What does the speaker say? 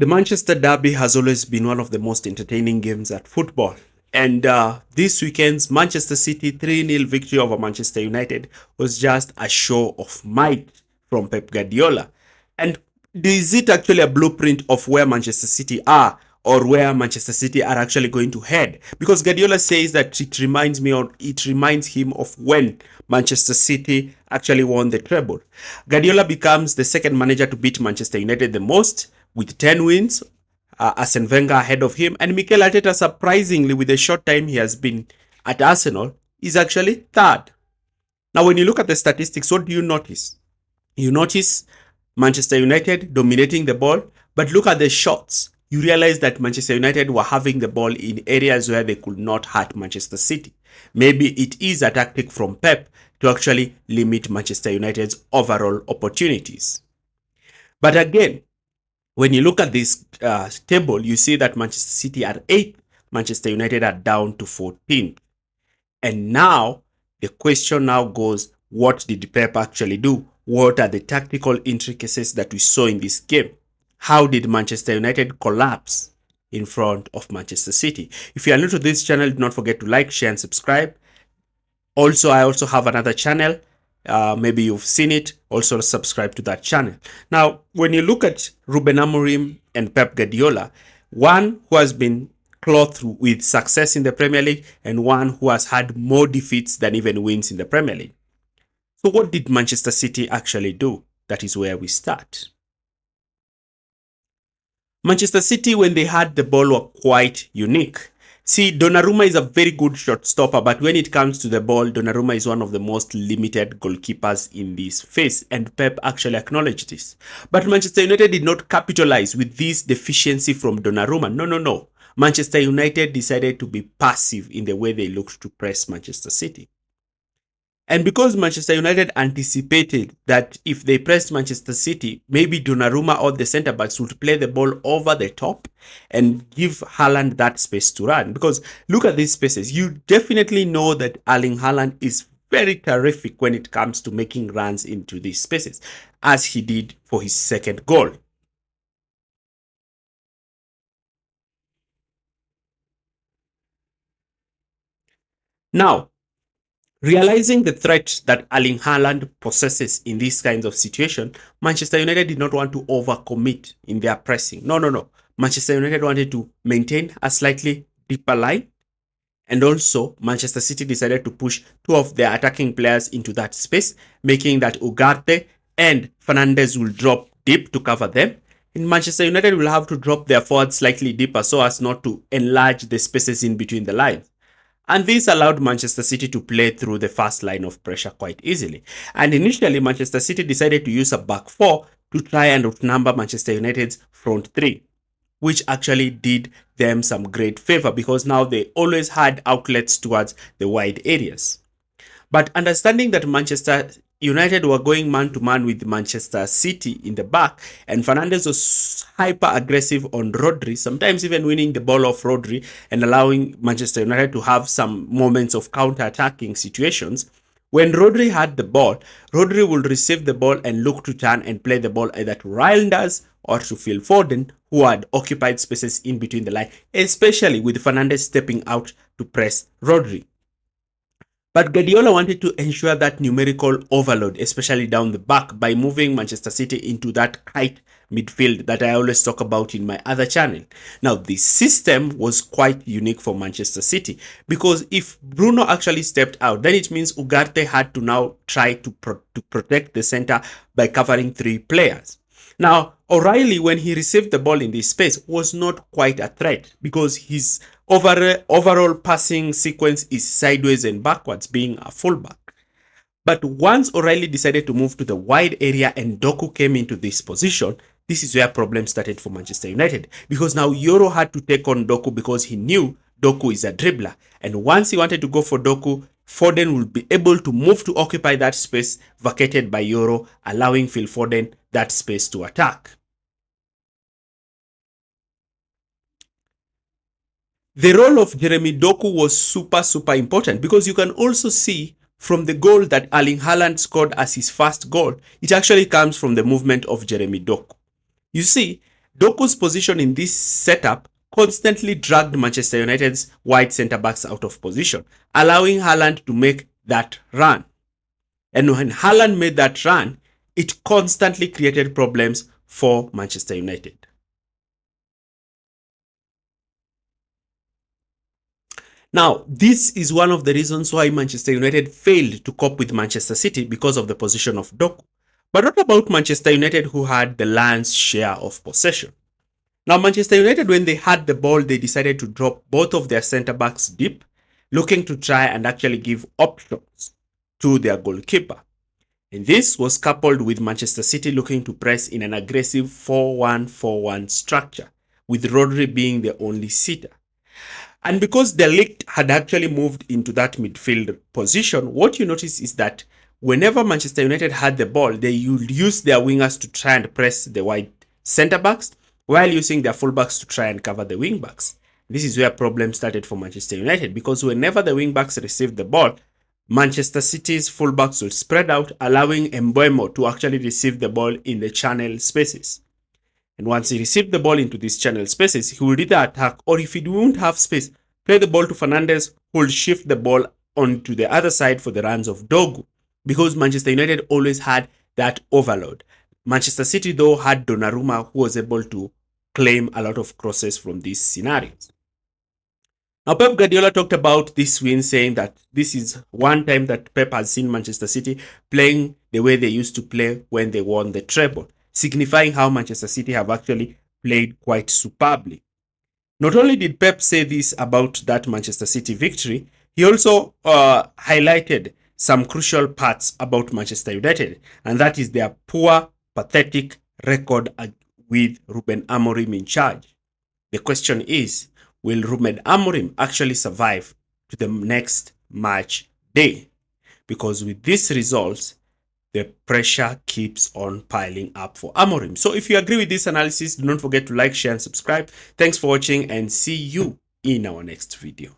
The Manchester Derby has always been one of the most entertaining games at football. And this weekend's Manchester City 3-0 victory over Manchester United was just a show of might from Pep Guardiola. And is it actually a blueprint of where Manchester City are or where Manchester City are actually going to head? Because Guardiola says that it reminds him of when Manchester City actually won the treble. Guardiola becomes the second manager to beat Manchester United the most with 10 wins, Arsene Wenger ahead of him, and Mikel Arteta, surprisingly, with the short time he has been at Arsenal, is actually third. Now, when you look at the statistics, what do you notice? You notice Manchester United dominating the ball, but look at the shots. You realize that Manchester United were having the ball in areas where they could not hurt Manchester City. Maybe it is a tactic from Pep to actually limit Manchester United's overall opportunities. But again, when you look at this table, you see that Manchester City are 8th, Manchester United are down to 14th. And now, the question now goes, what did Pep actually do? What are the tactical intricacies that we saw in this game? How did Manchester United collapse in front of Manchester City? If you are new to this channel, do not forget to like, share, and subscribe. Also, I also have another channel. Maybe you've seen it. Also subscribe to that channel. Now, when you look at Ruben Amorim and Pep Guardiola, one who has been clothed with success in the Premier League and one who has had more defeats than even wins in the Premier League. So what did Manchester City actually do? That is where we start. Manchester City, when they had the ball, were quite unique. See, Donnarumma is a very good shot stopper, but when it comes to the ball, Donnarumma is one of the most limited goalkeepers in this phase, and Pep actually acknowledged this. But Manchester United did not capitalize with this deficiency from Donnarumma. No. Manchester United decided to be passive in the way they looked to press Manchester City. And because Manchester United anticipated that if they pressed Manchester City, maybe Donnarumma or the centre backs would play the ball over the top and give Haaland that space to run. Because look at these spaces. You definitely know that Erling Haaland is very terrific when it comes to making runs into these spaces, as he did for his second goal. Now, realizing the threat that Erling Haaland possesses in these kinds of situations, Manchester United did not want to overcommit in their pressing. No. Manchester United wanted to maintain a slightly deeper line. And also, Manchester City decided to push two of their attacking players into that space, making that Ugarte and Fernandes will drop deep to cover them. And Manchester United will have to drop their forwards slightly deeper so as not to enlarge the spaces in between the lines. And this allowed Manchester City to play through the first line of pressure quite easily. And initially, Manchester City decided to use a back four to try and outnumber Manchester United's front three, which actually did them some great favor because now they always had outlets towards the wide areas. But understanding that Manchester United were going man-to-man with Manchester City in the back, and Fernandes was hyper-aggressive on Rodri, sometimes even winning the ball off Rodri and allowing Manchester United to have some moments of counter-attacking situations. When Rodri had the ball, Rodri would receive the ball and look to turn and play the ball either to Reinders or to Phil Foden, who had occupied spaces in between the line, especially with Fernandes stepping out to press Rodri. But Guardiola wanted to ensure that numerical overload, especially down the back, by moving Manchester City into that kite midfield that I always talk about in my other channel. Now, this system was quite unique for Manchester City because if Bruno actually stepped out, then it means Ugarte had to now try to protect the center by covering three players. Now, O'Reilly, when he received the ball in this space, was not quite a threat because his overall passing sequence is sideways and backwards, being a fullback. But once O'Reilly decided to move to the wide area and Doku came into this position, this is where problems started for Manchester United because now Euro had to take on Doku because he knew Doku is a dribbler. And once he wanted to go for Doku, Foden will be able to move to occupy that space vacated by Euro, allowing Phil Foden that space to attack. The role of Jeremy Doku was super important because you can also see from the goal that Erling Haaland scored as his first goal, it actually comes from the movement of Jeremy Doku. You see, Doku's position in this setup constantly dragged Manchester United's wide centre-backs out of position, allowing Haaland to make that run. And when Haaland made that run, it constantly created problems for Manchester United. Now, this is one of the reasons why Manchester United failed to cope with Manchester City because of the position of Doku. But what about Manchester United, who had the lion's share of possession? Now, Manchester United, when they had the ball, they decided to drop both of their centre-backs deep, looking to try and actually give options to their goalkeeper. And this was coupled with Manchester City looking to press in an aggressive 4-1-4-1 structure, with Rodri being the only sitter. And because De Ligt had actually moved into that midfield position, what you notice is that whenever Manchester United had the ball, they would use their wingers to try and press the wide centre-backs, while using their fullbacks to try and cover the wing-backs. This is where problems started for Manchester United, because whenever the wing-backs received the ball, Manchester City's fullbacks will spread out, allowing Mbeumo to actually receive the ball in the channel spaces. And once he received the ball into these channel spaces, he will either attack, or if he won't have space, play the ball to Fernandes, who will shift the ball onto the other side for the runs of Doku, because Manchester United always had that overload. Manchester City, though, had Donnarumma, who was able to claim a lot of crosses from these scenarios. Now, Pep Guardiola talked about this win, saying that this is one time that Pep has seen Manchester City playing the way they used to play when they won the treble, signifying how Manchester City have actually played quite superbly. Not only did Pep say this about that Manchester City victory, he also highlighted some crucial parts about Manchester United, and that is their poor, pathetic record with Ruben Amorim in charge. The question is, will Ruben Amorim actually survive to the next match day? Because with these results, the pressure keeps on piling up for Amorim. So if you agree with this analysis, do not forget to like, share, and subscribe. Thanks for watching, and see you in our next video.